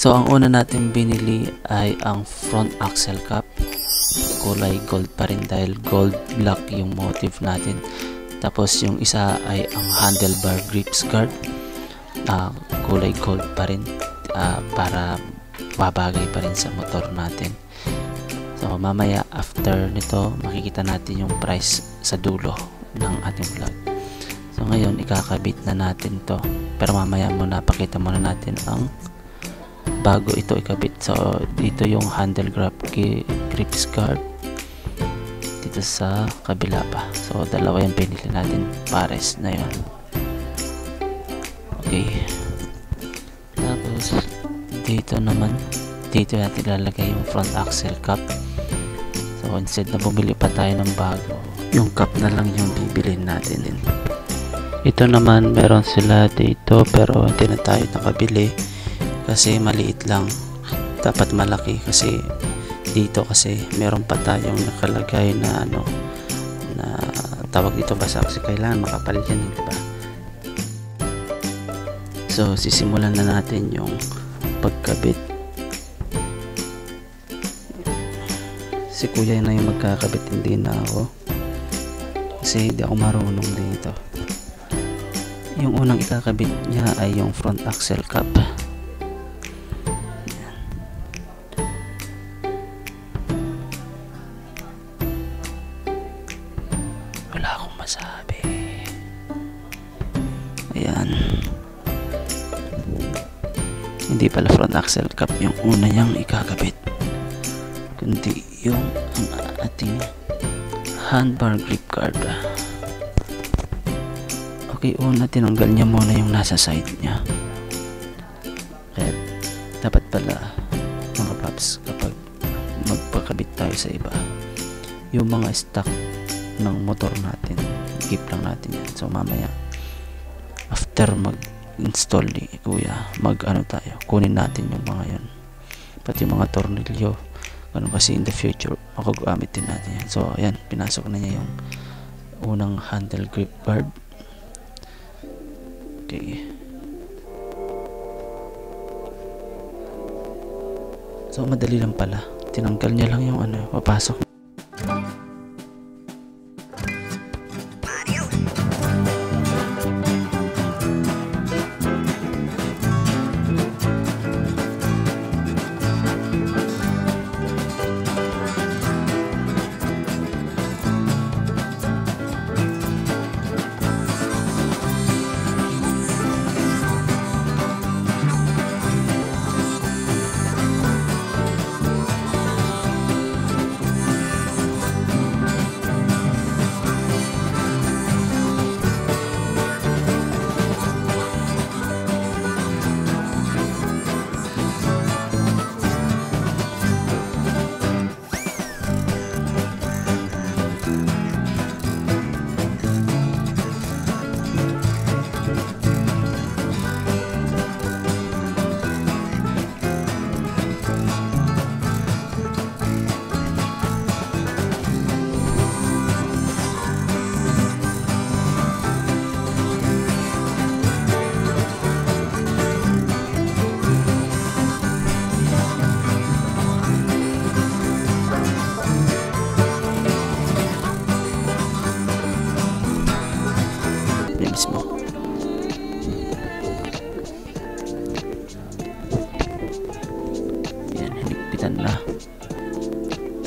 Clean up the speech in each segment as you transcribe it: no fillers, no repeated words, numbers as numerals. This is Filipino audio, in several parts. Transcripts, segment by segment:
So ang una natin binili ay ang front axle cap. Kulay gold pa rin dahil gold black yung motif natin. Tapos yung isa ay ang handlebar grips guard. Kulay gold pa rin para babagay pa rin sa motor natin. So mamaya after nito makikita natin yung price sa dulo ng ating vlog. So ngayon ikakabit na natin to, pero mamaya muna pakita muna natin ang bago ito ikabit. So dito yung handle grips guard, dito sa kabila pa. So dalawa yung pinili natin, pares na yun. Okay, tapos dito naman, dito natin ilalagay yung front axle cap. So instead na bumili pa tayo ng bago, yung cap na lang yung bibilin natin din. Ito naman meron sila dito pero hindi na tayo nakabili kasi maliit lang. Dapat malaki kasi dito kasi meron pa tayong nakalagay na na tawag dito basa kasi kailangan makapal yan, diba? So sisimulan na natin yung pagkabit. Si kuya na yung magkakabit, hindi na ako kasi hindi ako marunong dito. Yung unang ikakabit niya ay yung front axle cap. Ayan. Wala akong masabi. Ayan. Hindi pala front axle cap yung una niyang ikakabit, kundi yung ating handbar grip guard. Okay, una tinanggal niya muna yung nasa side niya. Kaya dapat pala mga paps, kapag magpakabit tayo sa iba, yung mga stock ng motor natin, keep lang natin yan. So mamaya after mag-install ni kuya, tayo, kunin natin yung mga yan, pati yung mga tornilyo, ganun, kasi in the future magagamit din natin yan. So ayan, pinasok na niya yung unang handle grip guard. Okay. So madali lang pala, tinanggal niya lang yung papasok. Mismo. Yan, hinigpitan na.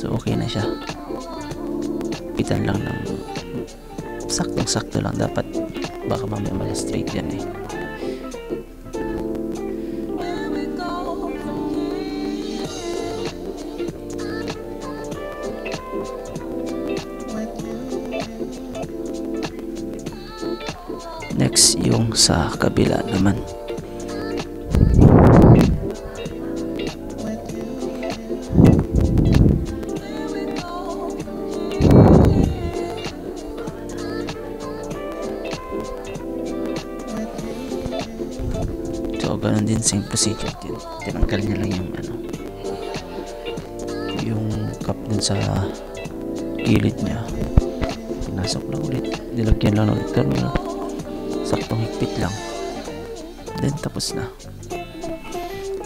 So okay na siya. Pitan lang ng saktong-sakto lang dapat, baka mamaya ma-straight yan eh. Next yung sa kabila naman. So ganun din, same procedure din. Tinanggal niya lang yung cap dun sa gilid niya, pinasok na ulit, nilagyan lang ulit ng saktong higpit lang, then tapos na.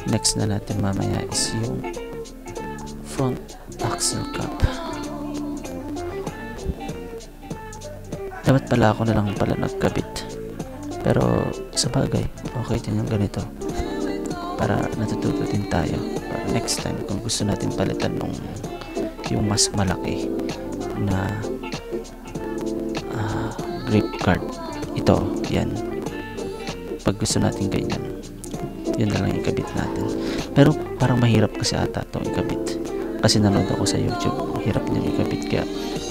next na natin mamaya is yung front axle cap. Dapat pala ako na lang pala nagkabit, pero sa bagay okay din yung ganito para natututo din tayo para next time kung gusto natin palitan yung mas malaki na grip guard. Ito, yan, pag gusto natin ganyan, yun na lang ikabit natin. Pero parang mahirap kasi ata ito ikabit, kasi nanood ako sa YouTube, hirap niya ikabit, kaya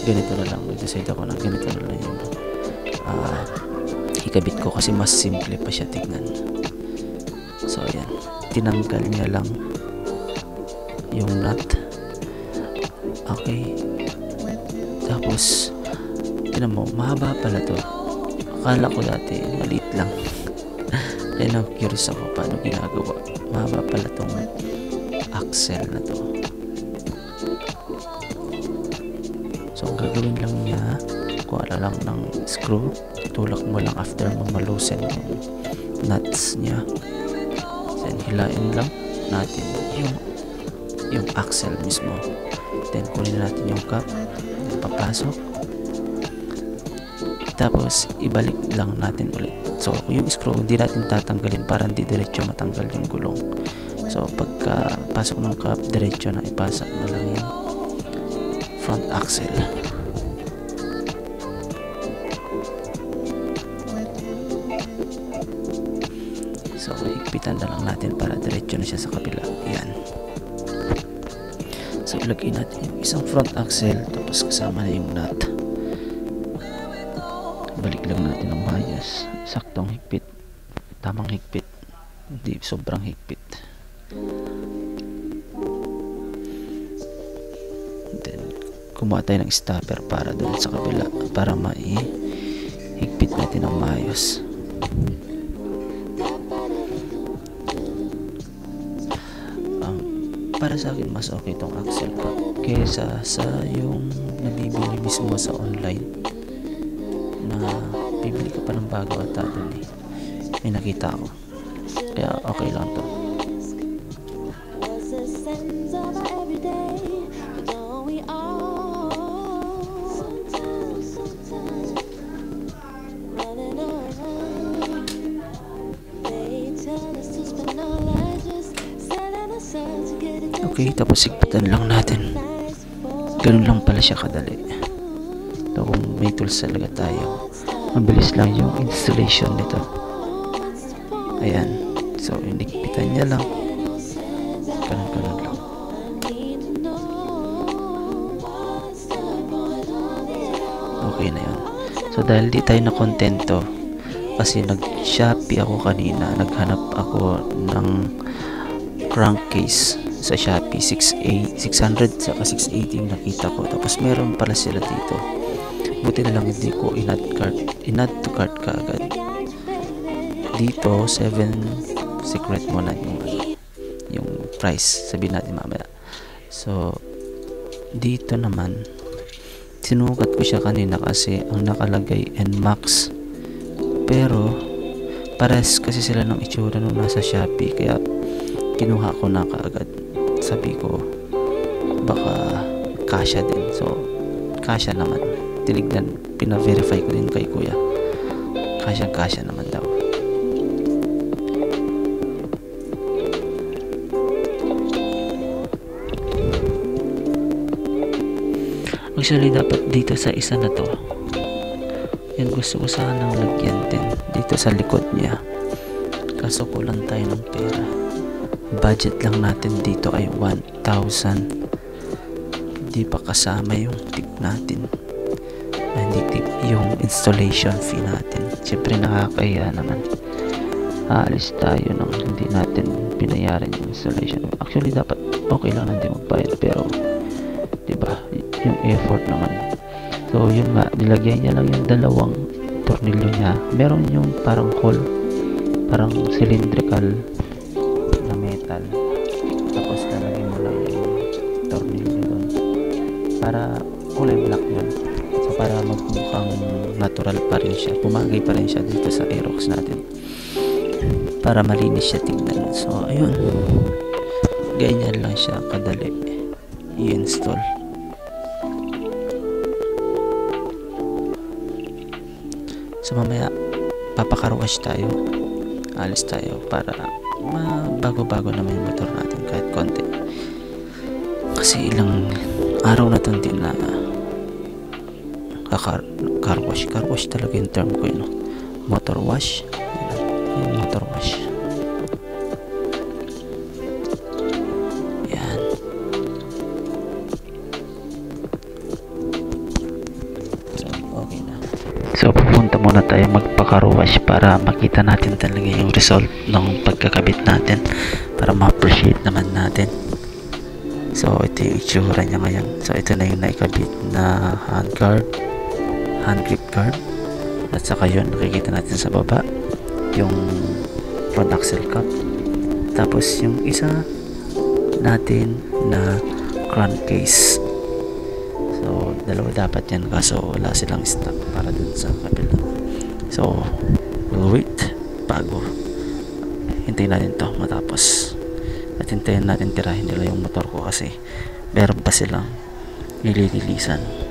ganito na lang, decide ako na ganito na lang yung ikabit ko kasi mas simple pa siya tignan. So ayan, tinanggal niya lang yung nut. Okay, tapos tinan mo, mahaba pala to. Akala ko dati maliit lang. Kaya na curious ako paano ginagawa. Mahaba pala tong axle na to. So ang gagawin lang niya, kuha lang ng screw, tulak mo lang after mo malusen yung nuts niya. Then hilain lang natin yung axle mismo. Then kunin natin yung cap, papasok. Tapos ibalik lang natin ulit. So yung screw hindi natin tatanggalin para hindi diretso matanggal yung gulong. So pagka pasok ng cap, diretso na ipasok na lang yung front axle. So higpitan na lang natin para diretso na siya sa kabila. Yan. So ilagay natin yung isang front axle, tapos kasama na yung nut. Balik lang natin ang maayos, saktong higpit, tamang higpit, hindi sobrang higpit. Then kumuha tayo ng stopper para doon sa kabila para maihigpit natin ang maayos. Para sa akin mas okay itong axle cap kaysa sa yung nabibili mismo sa online na bibili ka pa ng bago at doon may nakita ako, kaya okay lang to. Okay, tapos higpitan lang natin. Ganun lang pala siya kadali. So kung may tools talaga tayo, mabilis lang yung installation nito. Ayan, so hinigpitan niya lang, ganun lang. Okay na yun. So dahil di tayo na kontento kasi nag-Shopee ako kanina, naghanap ako ng crankcase sa Shopee, 600 saka 680 yung nakita ko, tapos meron pala sila dito. Buti na lang hindi ko in-add to cart kaagad. Dito 7 secret mo na yung price, sabihin natin mamaya. So dito naman sinukat ko siya kanina kasi ang nakalagay NMAX, pero pares kasi sila ng itsura nung nasa Shopee, kaya kinuha ko na kaagad. Sabi ko baka kasya din, so kasya naman. Tinignan, pina-verify ko din kay kuya, kasya naman daw. Actually dapat dito sa isa na to, yan gusto ko sanang lagyan din dito sa likod niya, kaso kulang tayo ng pera. Budget lang natin dito ay 1,000, hindi pa kasama yung tip natin, hindi tip yung installation fee natin. Siyempre nakakahiya naman, aalis tayo nang hindi natin binayaran yung installation. Actually dapat okay lang hindi magbayad, pero diba yung effort naman. So yun nga, nilagyan niya lang yung dalawang tornilyo niya. Meron yung parang hole, parang cylindrical na metal, tapos lalagyan mo lang yung tornilyo doon para kulay black yun. So para magmukhang natural pa rin siya, pumagay pa rin siya dito sa Aerox natin, para malinis siya tingnan. So ayun, ganyan lang siya kadali i-install. So mamaya papakarwash tayo, alis tayo para bago-bago naman yung motor natin kahit konti, kasi ilang araw na itong din na car wash talaga yung term ko yun, no? Motor wash, yung motor wash. Yan. So okay na. So pupunta muna tayo magpa-car wash para makita natin talaga yung result ng pagkakabit natin, para ma-appreciate naman natin. So ito yung itsura niya ngayon. So ito na yung naikabit na hand grip guard, at saka yun nakikita natin sa baba yung front axle cap, tapos yung isa natin na crankcase. So dalawa dapat yan, kaso wala silang stock para dun sa kabila. So we'll wait bago hintayin natin to matapos, at hintayin natin tirahin nila yung motor ko kasi meron pa silang nilililisan.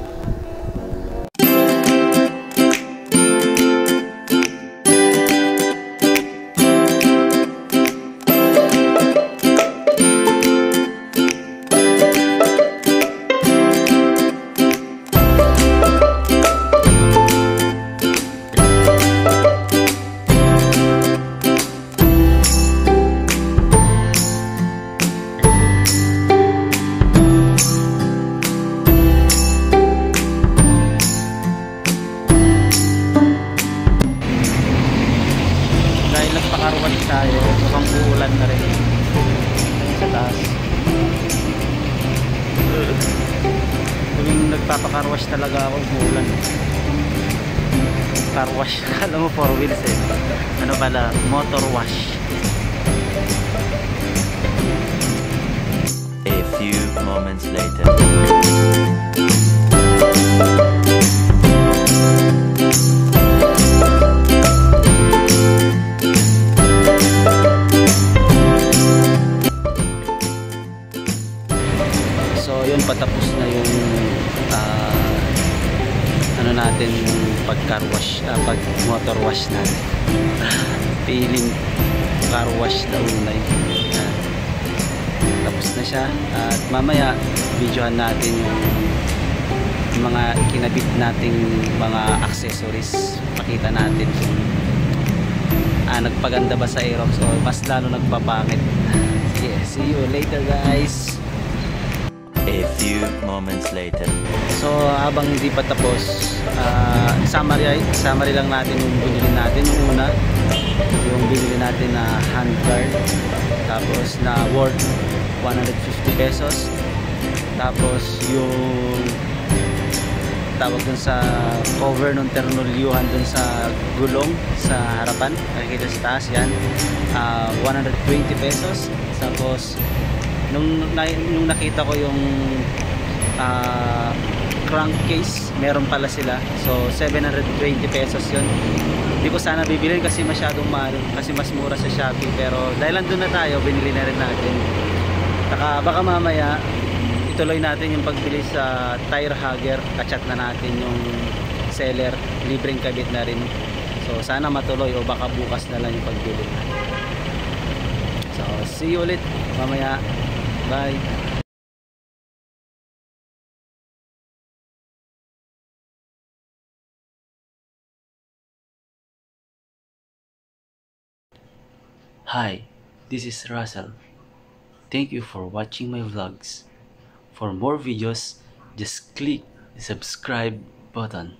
Nagpakarwash tayo, mukhang uulan na rin sa taas. Kung nagpapakarwash talaga ako, uulan. Carwash, alam mo 4 wheels eh. Ano pala, motor wash. A few moments later. Patapos na yung ano natin, pag car wash, pag motor wash natin. Feeling car wash na unay. Tapos na siya, at mamaya videohan natin yung mga kinabit nating mga accessories. Pakita natin kung nagpaganda ba sa Aerox o mas lalo nagpapangit. Sige, see you later guys. A few moments later. So habang hindi pa tapos, summary lang natin yung binili natin. Yung una, yung binili natin na hand guard, tapos na worth 150 pesos. Tapos yung tawag dun sa cover ng ternolyuhan dun sa gulong sa harapan, nakikita sa taas yan, 120 pesos. Tapos nung nakita ko yung crankcase, meron pala sila, so 720 pesos yun. Hindi ko sana bibilin kasi masyadong mahal, kasi mas mura sa Shopee, pero dahil nandun na tayo, binili na rin natin. Baka mamaya ituloy natin yung pagbili sa tire hugger, kachat na natin yung seller, libreng kabit na rin. So sana matuloy, o baka bukas na lang yung pagbili natin. So see you ulit mamaya. Bye. Hi, this is Russell. Thank you for watching my vlogs. For more videos, just click the subscribe button.